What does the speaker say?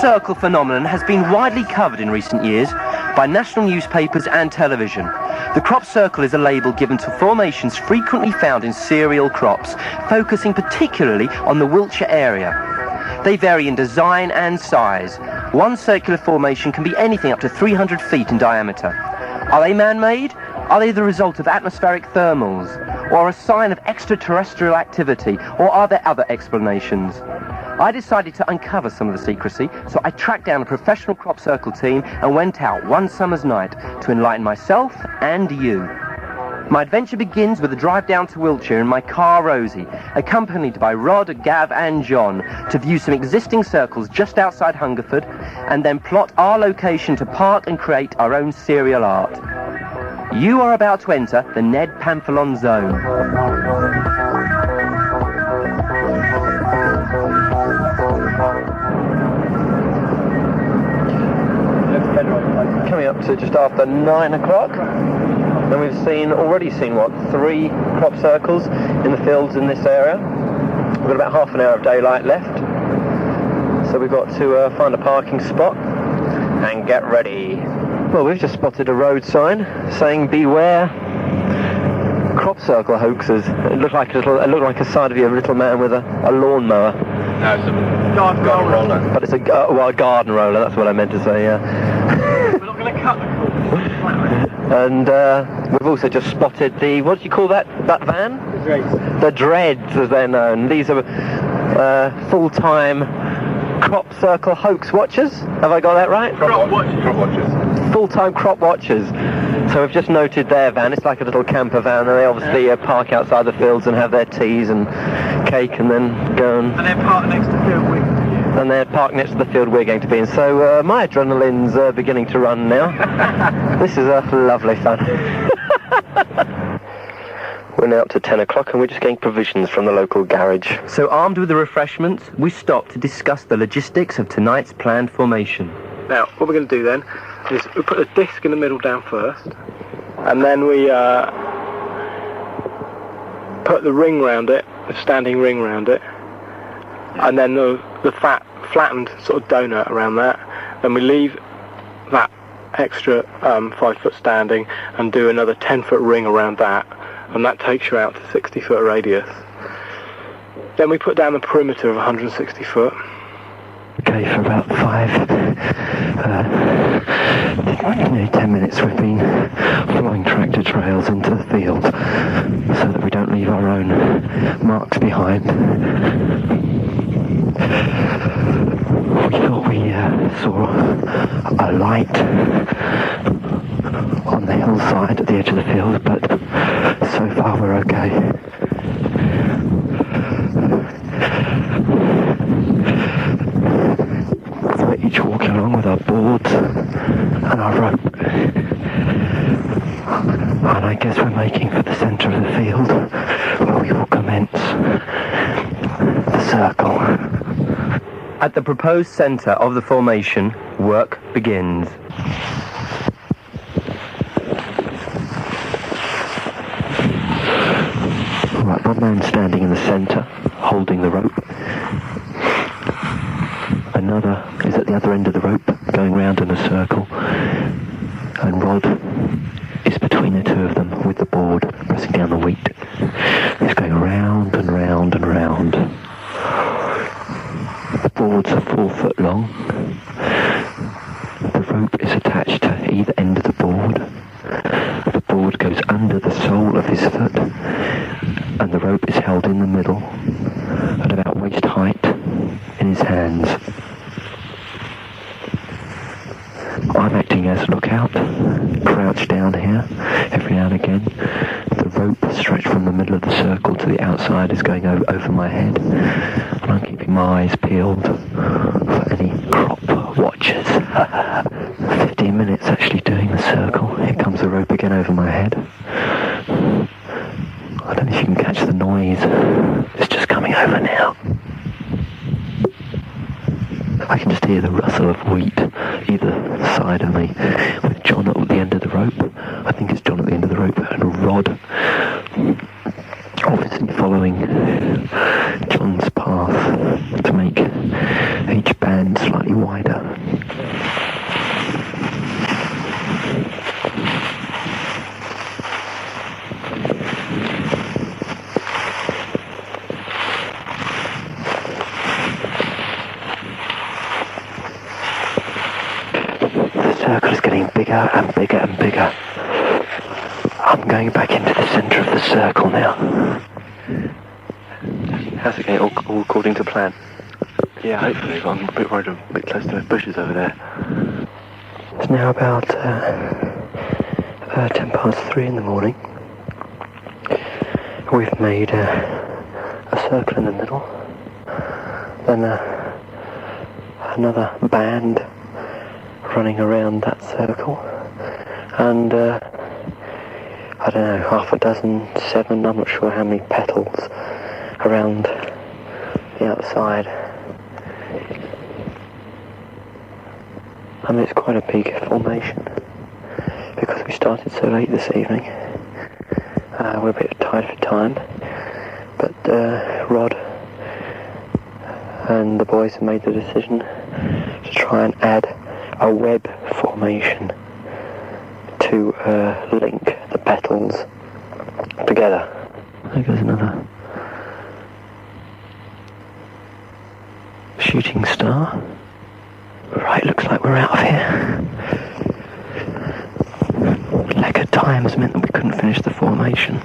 circle phenomenon has been widely covered in recent years by national newspapers and television. The crop circle is a label given to formations frequently found in cereal crops, focusing particularly on the Wiltshire area. They vary in design and size. One circular formation can be anything up to 300 feet in diameter. Are they man-made? Are they the result of atmospheric thermals? Or a sign of extraterrestrial activity? Or are there other explanations? I decided to uncover some of the secrecy, so I tracked down a professional crop circle team and went out one summer's night to enlighten myself and you. My adventure begins with a drive down to Wiltshire in my car Rosie, accompanied by Rod, Gav and John, to view some existing circles just outside Hungerford, and then plot our location to park and create our own serial art. You are about to enter the Ned Pamphilon zone. Coming up to just after 9 o'clock, and we've already seen 3 crop circles in the fields in this area. We've got about half an hour of daylight left, so we've got to find a parking spot and get ready. Well, we've just spotted a road sign saying "Beware crop circle hoaxers." It looked like a side of you, a little man with a lawnmower. No, it's a garden roller. But it's a garden roller. That's what I meant to say. Yeah. We're not going to cut the corner. And we've also just spotted the, what do you call that van? The Dreads. The Dreads, as they're known. These are full-time crop circle hoax watchers. Have I got that right? Crop watchers. Full-time crop watchers. So we've just noted their van. It's like a little camper van, and they obviously park outside the fields and have their teas and cake, and then go and they're parked next to the field they're parked next to the field we're going to be in. So my adrenaline's beginning to run now. This is lovely fun. We're now up to 10 o'clock and we're just getting provisions from the local garage. So armed with the refreshments, we stop to discuss the logistics of tonight's planned formation. Now, what we're going to do then is we put a disc in the middle down first, and then we put the ring round it, the standing ring round it, and then the flattened sort of donut around that. Then we leave that extra 5 foot standing and do another 10-foot ring around that, and that takes you out to 60-foot radius. Then we put down the perimeter of 160 foot. Okay, for about 10 minutes we've been following tractor trails into the field so that we don't leave our own marks behind. We thought we saw a light on the hillside at the edge of the field, but so far we're okay. We're each walking along with our boards and our rope, and I guess we're making for the centre of the field where we will commence the circle. At the proposed centre of the formation, work begins. Right, one man standing in the centre, holding the rope. Another is at the other end of the rope, going round in a circle. And Rod is between the two of them with the board, pressing down the wheat. He's going round and round and round. The boards are 4 foot long. The rope is attached to either end of the board. The board goes under the sole of his foot, and the rope is held in the middle at about waist height in his hands. I'm acting as lookout, crouched down here every now and again. The rope stretched from the middle of the circle to the outside is going over my head, and I'm keeping my eyes peeled for any crop watchers. 15 minutes actually doing the circle. Here comes the rope again over my head. I don't know if you can catch the noise. It's just coming over now. I can just hear the rustle of wheat either side of me, with John at the end of the rope. I think it's John at the end of the rope, and Rod obviously following John's path to make each band slightly wider. circle is getting bigger and bigger and bigger. I'm going back into the centre of the circle now. How's it going? All according to plan? Yeah, hopefully, but I'm a bit worried, I'm a bit close to those bushes over there. It's now about 3:10 in the morning. We've made a circle in the middle, then another band running around that circle, and I don't know, half a dozen, 7, I'm not sure how many petals around the outside. I mean, it's quite a big formation because we started so late this evening. We're a bit tight for time, but Rod and the boys have made the decision to try and add a web formation to link the petals together. There goes another shooting star. Right, looks like we're out of here. Lack of time has meant that we couldn't finish the formation.